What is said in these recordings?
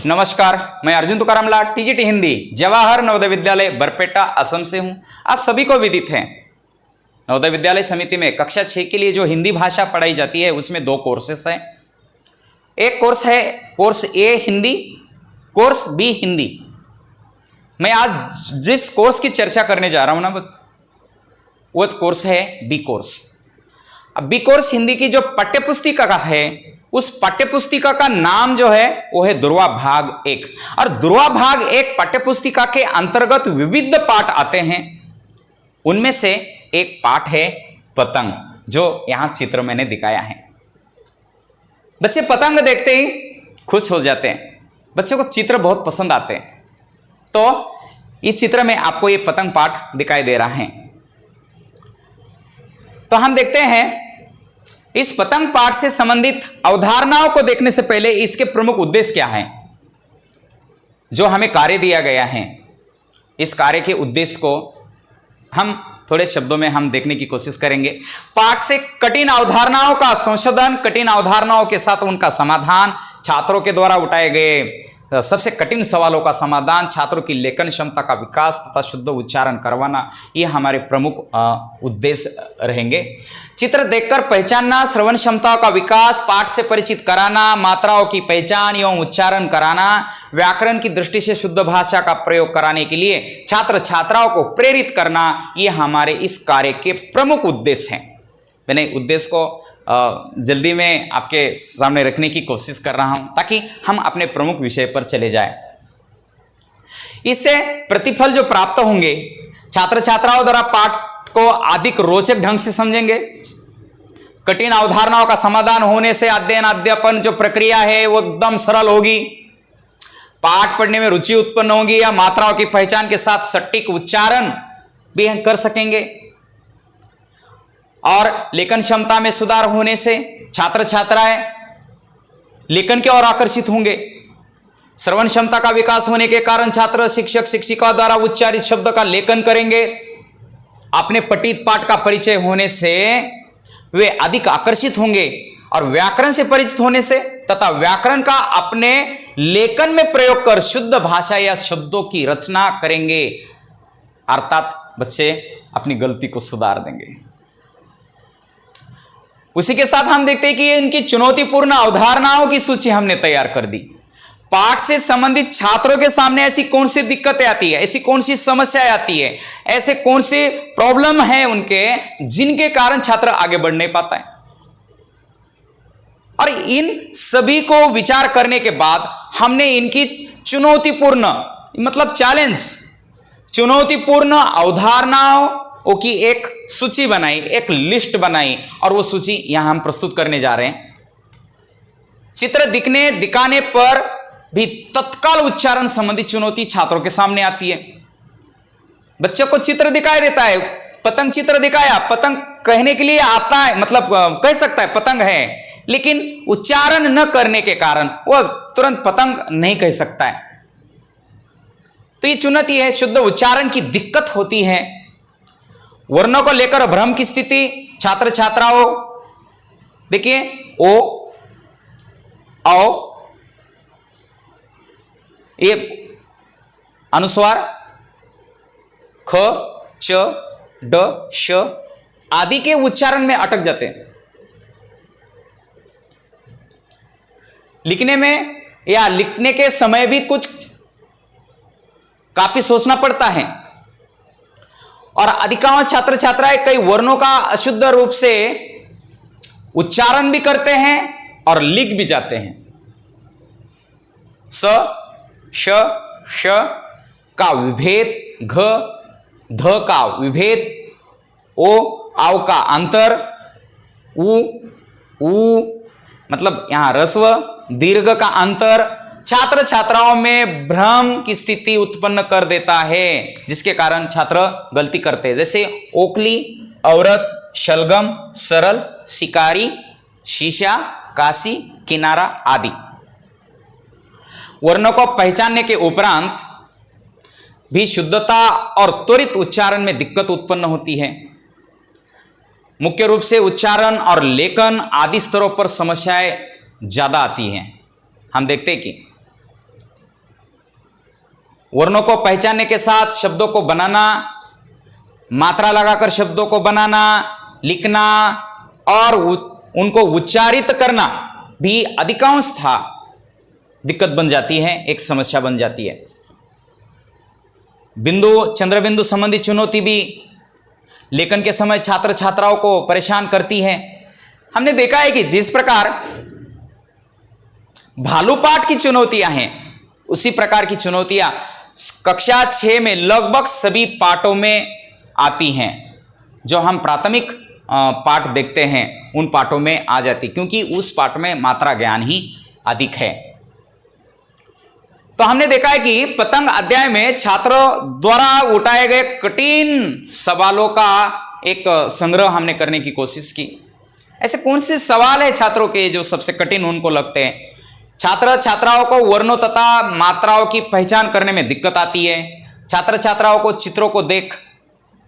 नमस्कार, मैं अर्जुन तुकाराम लाट टीजीटी हिंदी जवाहर नवोदय विद्यालय बरपेटा असम से हूं। आप सभी को विदित है नवोदय विद्यालय समिति में कक्षा 6 के लिए जो हिंदी भाषा पढ़ाई जाती है उसमें 2 कोर्सेस हैं। एक कोर्स है कोर्स ए हिंदी, कोर्स बी हिंदी। मैं आज जिस कोर्स की चर्चा करने जा रहा हूं ना वो कोर्स है बी कोर्स। अब बी कोर्स हिंदी की जो पाठ्यपुस्तिका है उस पाठ्यपुस्तिका का नाम जो है वो है ध्रुवा भाग 1। और ध्रुवा भाग 1 पाठ्यपुस्तिका के अंतर्गत विविध पाठ आते हैं। उनमें से एक पाठ है पतंग, जो यहां चित्र मैंने दिखाया है। बच्चे पतंग देखते ही खुश हो जाते हैं, बच्चों को चित्र बहुत पसंद आते हैं। तो इस चित्र में आपको ये पतंग पाठ दिखाई दे रहा है। तो हम देखते हैं इस पतंग पाठ से संबंधित अवधारणाओं को देखने से पहले इसके प्रमुख उद्देश्य क्या हैं, जो हमें कार्य दिया गया है। इस कार्य के उद्देश्य को हम थोड़े शब्दों में हम देखने की कोशिश करेंगे। पाठ से कठिन अवधारणाओं का संशोधन, कठिन अवधारणाओं के साथ उनका समाधान, छात्रों के द्वारा उठाए गए सबसे कठिन सवालों का समाधान, छात्रों की लेखन क्षमता का विकास तथा शुद्ध उच्चारण करवाना, ये हमारे प्रमुख उद्देश्य रहेंगे। चित्र देखकर पहचानना, श्रवण क्षमताओं का विकास, पाठ से परिचित कराना, मात्राओं की पहचान एवं उच्चारण कराना, व्याकरण की दृष्टि से शुद्ध भाषा का प्रयोग कराने के लिए छात्र छात्राओं को प्रेरित करना, ये हमारे इस कार्य के प्रमुख उद्देश्य हैं। मैंने उद्देश्य को जल्दी में आपके सामने रखने की कोशिश कर रहा हूं ताकि हम अपने प्रमुख विषय पर चले जाएं। इससे प्रतिफल जो प्राप्त होंगे, छात्र छात्राओं द्वारा पाठ को अधिक रोचक ढंग से समझेंगे। कठिन अवधारणाओं का समाधान होने से अध्ययन अध्यापन जो प्रक्रिया है वो एकदम सरल होगी। पाठ पढ़ने में रुचि उत्पन्न होगी या मात्राओं की पहचान के साथ सटीक उच्चारण भी हम कर सकेंगे। और लेखन क्षमता में सुधार होने से छात्र छात्राएं लेखन की ओर आकर्षित होंगे। श्रवण क्षमता का विकास होने के कारण छात्र शिक्षक शिक्षिका द्वारा उच्चारित शब्द का लेखन करेंगे। अपने पठित पाठ का परिचय होने से वे अधिक आकर्षित होंगे और व्याकरण से परिचित होने से तथा व्याकरण का अपने लेखन में प्रयोग कर शुद्ध भाषा या शब्दों की रचना करेंगे। अर्थात बच्चे अपनी गलती को सुधार देंगे। उसी के साथ हम देखते हैं कि इनकी चुनौतीपूर्ण अवधारणाओं की सूची हमने तैयार कर दी। पाठ से संबंधित छात्रों के सामने ऐसी कौन सी दिक्कतें आती है, ऐसी कौन सी समस्याएं आती है, ऐसे कौन से प्रॉब्लम है उनके जिनके कारण छात्र आगे बढ़ नहीं पाता है। और इन सभी को विचार करने के बाद हमने इनकी चुनौतीपूर्ण मतलब चुनौतीपूर्ण अवधारणाओं की एक सूची बनाई, एक लिस्ट बनाई और वो सूची यहां हम प्रस्तुत करने जा रहे हैं। चित्र दिखाने पर भी तत्काल उच्चारण संबंधी चुनौती छात्रों के सामने आती है। बच्चों को चित्र दिखाई देता है, पतंग चित्र दिखाया, पतंग कहने के लिए आता है, मतलब कह सकता है पतंग है, लेकिन उच्चारण न करने के कारण वह तुरंत पतंग नहीं कह सकता है। तो ये चुनौती है, शुद्ध उच्चारण की दिक्कत होती है। वर्णों को लेकर भ्रम की स्थिति छात्र छात्राओं, देखिए ओ औ ये अनुस्वार ख च ड श आदि के उच्चारण में अटक जाते हैं। लिखने में या लिखने के समय भी कुछ काफी सोचना पड़ता है और अधिकांश छात्र छात्राएं कई वर्णों का अशुद्ध रूप से उच्चारण भी करते हैं और लिख भी जाते हैं। स श श का विभेद, घ ध का विभेद, ओ आव का अंतर, उ मतलब यहां ह्रस्व दीर्घ का अंतर छात्र छात्राओं में भ्रम की स्थिति उत्पन्न कर देता है, जिसके कारण छात्र गलती करते हैं। जैसे ओखली, औरत, शलगम, सरल, शिकारी, शीशा, काशी, किनारा आदि। वर्णों को पहचानने के उपरांत भी शुद्धता और त्वरित उच्चारण में दिक्कत उत्पन्न होती है। मुख्य रूप से उच्चारण और लेखन आदि स्तरों पर समस्याएं ज्यादा आती हैं। हम देखते हैं कि वर्णों को पहचानने के साथ शब्दों को बनाना, मात्रा लगाकर शब्दों को बनाना, लिखना और उनको उच्चारित करना भी अधिकांश था दिक्कत बन जाती है, एक समस्या बन जाती है। बिंदु चंद्र बिंदु संबंधी चुनौती भी लेखन के समय छात्र छात्राओं को परेशान करती है। हमने देखा है कि जिस प्रकार भालू पाठ की चुनौतियां हैं, उसी प्रकार की चुनौतियां कक्षा 6 में लगभग सभी पाठों में आती हैं। जो हम प्राथमिक पाठ देखते हैं उन पाठों में आ जाती, क्योंकि उस पाठ में मात्रा ज्ञान ही अधिक है। तो हमने देखा है कि पतंग अध्याय में छात्रों द्वारा उठाए गए कठिन सवालों का एक संग्रह हमने करने की कोशिश की। ऐसे कौन से सवाल है छात्रों के जो सबसे कठिन उनको लगते हैं? छात्र छात्राओं को वर्णों तथा मात्राओं की पहचान करने में दिक्कत आती है। छात्र छात्राओं को चित्रों को देख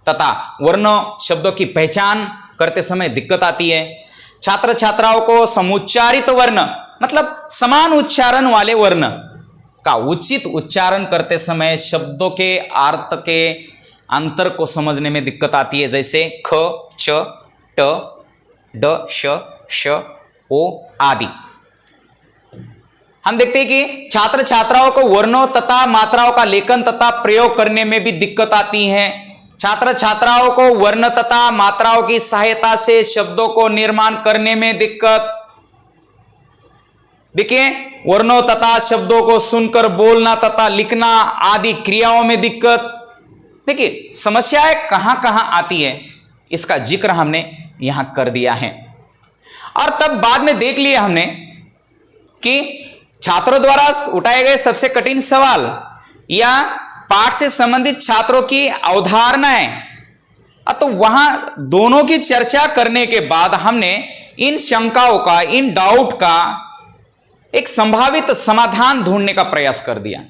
तथा वर्ण शब्दों की पहचान करते समय दिक्कत आती है। छात्र छात्राओं को समुच्चारित वर्ण मतलब समान उच्चारण वाले वर्ण का उचित उच्चारण करते समय शब्दों के अर्थ के अंतर को समझने में दिक्कत आती है, जैसे ख, छ, ट, ड, श, श, ओ आदि। हम देखते हैं कि छात्र छात्राओं को वर्णों तथा मात्राओं का लेखन तथा प्रयोग करने में भी दिक्कत आती है। छात्र छात्राओं को वर्ण तथा मात्राओं की सहायता से शब्दों को निर्माण करने में दिक्कत। देखिए, वर्णों तथा शब्दों को सुनकर बोलना तथा लिखना आदि क्रियाओं में दिक्कत। देखिए, समस्याएं कहां कहां आती है इसका जिक्र हमने यहां कर दिया है। और तब बाद में देख लिया हमने कि छात्रों द्वारा उठाए गए सबसे कठिन सवाल या पाठ से संबंधित छात्रों की अवधारणाएं, तो वहां दोनों की चर्चा करने के बाद हमने इन शंकाओं का, इन डाउट का एक संभावित समाधान ढूंढने का प्रयास कर दिया।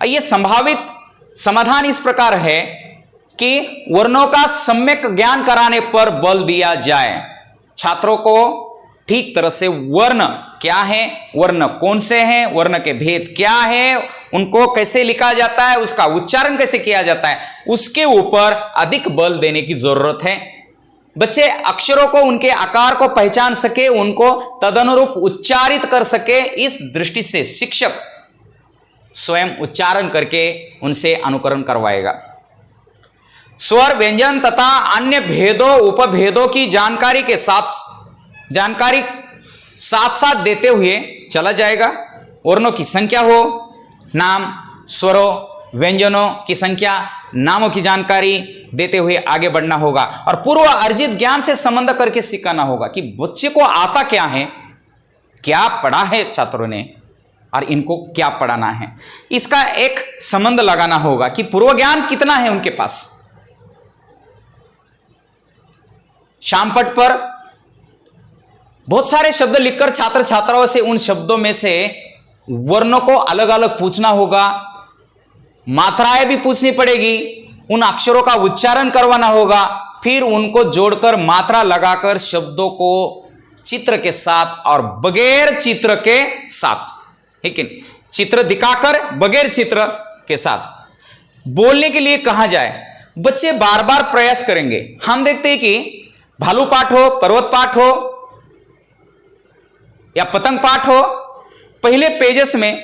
यह संभावित समाधान इस प्रकार है कि वर्णों का सम्यक ज्ञान कराने पर बल दिया जाए। छात्रों को ठीक तरह से वर्ण क्या है, वर्ण कौन से हैं, वर्ण के भेद क्या है, उनको कैसे लिखा जाता है, उसका उच्चारण कैसे किया जाता है, उसके ऊपर अधिक बल देने की जरूरत है। बच्चे अक्षरों को, उनके आकार को पहचान सके, उनको तदनुरूप उच्चारित कर सके, इस दृष्टि से शिक्षक स्वयं उच्चारण करके उनसे अनुकरण करवाएगा। स्वर, व्यंजन तथा अन्य भेदों उपभेदों की जानकारी के साथ साथ देते हुए चला जाएगा। वर्णों की संख्या हो, नाम, स्वरों, व्यंजनों की संख्या, नामों की जानकारी देते हुए आगे बढ़ना होगा और पूर्व अर्जित ज्ञान से संबंध करके सिखाना होगा कि बच्चे को आता क्या है, क्या पढ़ा है छात्रों ने और इनको क्या पढ़ाना है। इसका एक संबंध लगाना होगा कि पूर्व ज्ञान कितना है उनके पास। शामपट पर बहुत सारे शब्द लिखकर छात्र छात्राओं से उन शब्दों में से वर्णों को अलग अलग पूछना होगा, मात्राएं भी पूछनी पड़ेगी, उन अक्षरों का उच्चारण करवाना होगा, फिर उनको जोड़कर मात्रा लगाकर शब्दों को चित्र के साथ और बगैर चित्र के साथ, लेकिन चित्र दिखाकर बगैर चित्र के साथ बोलने के लिए कहा जाए। बच्चे बार बार प्रयास करेंगे। हम देखते हैं कि भालू पाठ हो, पर्वत पाठ हो या पतंग पाठ हो, पहले पेजेस में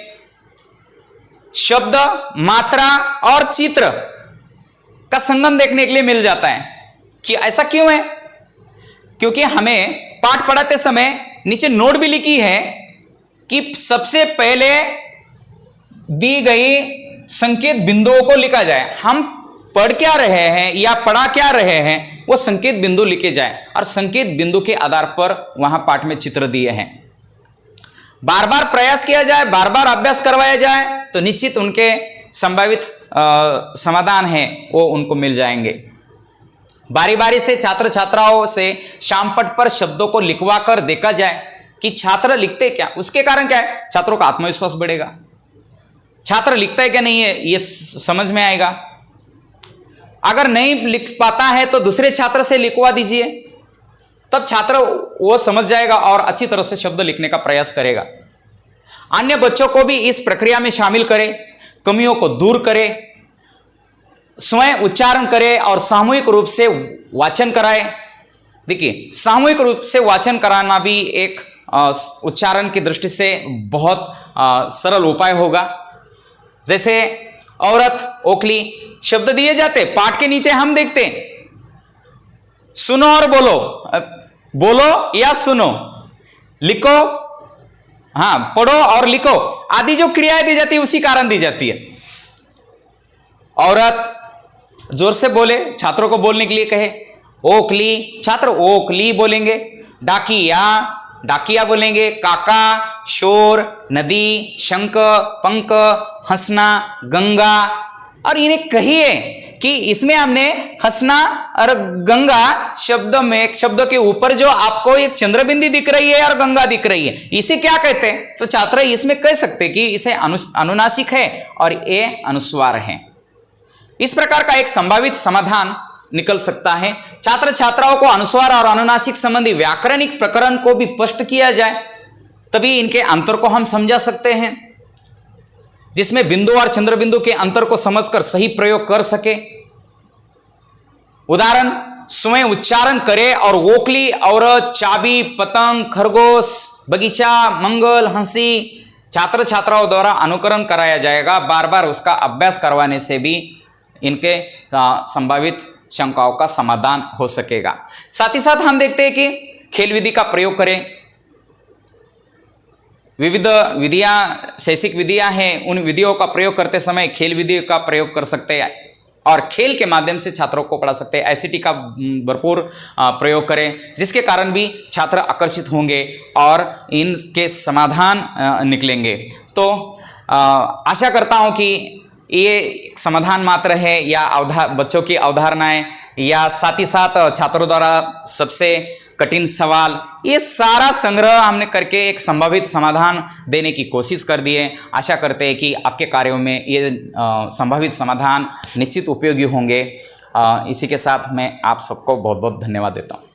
शब्द, मात्रा और चित्र का संगम देखने के लिए मिल जाता है। कि ऐसा क्यों है? क्योंकि हमें पाठ पढ़ाते समय नीचे नोट भी लिखी है कि सबसे पहले दी गई संकेत बिंदुओं को लिखा जाए। हम पढ़ क्या रहे हैं या पढ़ा क्या रहे हैं वो संकेत बिंदु लिखे जाए और संकेत बिंदु के आधार पर वहां पाठ में चित्र दिए हैं। बार बार प्रयास किया जाए, बार बार अभ्यास करवाया जाए तो निश्चित उनके संभावित समाधान है वो उनको मिल जाएंगे। बारी बारी से छात्र छात्राओं से शामपट पर शब्दों को लिखवा कर देखा जाए कि छात्र लिखते क्या, उसके कारण क्या है, छात्रों का आत्मविश्वास बढ़ेगा। छात्र लिखता है क्या नहीं है ये समझ में आएगा। अगर नहीं लिख पाता है तो दूसरे छात्र से लिखवा दीजिए, तब छात्र वो समझ जाएगा और अच्छी तरह से शब्द लिखने का प्रयास करेगा। अन्य बच्चों को भी इस प्रक्रिया में शामिल करें। कमियों को दूर करे, स्वयं उच्चारण करे और सामूहिक रूप से वाचन कराए। देखिए, सामूहिक रूप से वाचन कराना भी एक उच्चारण की दृष्टि से बहुत सरल उपाय होगा। जैसे औरत, ओखली शब्द दिए जाते, पाठ के नीचे हम देखते सुनो और बोलो, बोलो या सुनो, लिखो, हाँ पढ़ो और लिखो आदि जो क्रियाएं दी जाती है उसी कारण दी जाती है। औरत जोर से बोले, छात्रों को बोलने के लिए कहे, ओखली, छात्र ओखली बोलेंगे, डाकिया, डाकिया बोलेंगे, काका, शोर, नदी, शंख, पंख, हंसना, गंगा। और इन्हें कहिए कि इसमें हमने हंसना और गंगा शब्द में, शब्दों के ऊपर जो आपको एक चंद्रबिंदी दिख रही है और गंगा दिख रही है, इसे क्या कहते हैं? तो छात्र इसमें कह सकते कि इसे अनुनासिक है और ये अनुस्वार है। इस प्रकार का एक संभावित समाधान निकल सकता है। छात्र छात्राओं को अनुस्वार और अनुनासिक संबंधी व्याकरणिक प्रकरण को भी स्पष्ट किया जाए, तभी इनके अंतर को हम समझा सकते हैं, जिसमें बिंदु और चंद्रबिंदु के अंतर को समझकर सही प्रयोग कर सके। उदाहरण, स्वयं उच्चारण करे और ओखली, औरत, चाबी, पतंग, खरगोश, बगीचा, मंगल, हंसी छात्र छात्राओं द्वारा अनुकरण कराया जाएगा। बार बार उसका अभ्यास करवाने से भी इनके संभावित शंकाओं का समाधान हो सकेगा। साथ ही साथ हम देखते हैं कि खेल विधि का प्रयोग करें। विविध विधियां, शैक्षिक विधियां हैं, उन विधियों का प्रयोग करते समय खेल विधि का प्रयोग कर सकते हैं और खेल के माध्यम से छात्रों को पढ़ा सकते हैं। आईसीटी का भरपूर प्रयोग करें, जिसके कारण भी छात्र आकर्षित होंगे और इनके समाधान निकलेंगे। तो आशा करता हूं कि ये समाधान मात्र है या बच्चों की अवधारणाएं या साथ ही साथ छात्रों द्वारा सबसे कठिन सवाल, ये सारा संग्रह हमने करके एक संभावित समाधान देने की कोशिश कर दी है। आशा करते हैं कि आपके कार्यों में ये संभावित समाधान निश्चित उपयोगी होंगे। इसी के साथ मैं आप सबको बहुत बहुत धन्यवाद देता हूँ।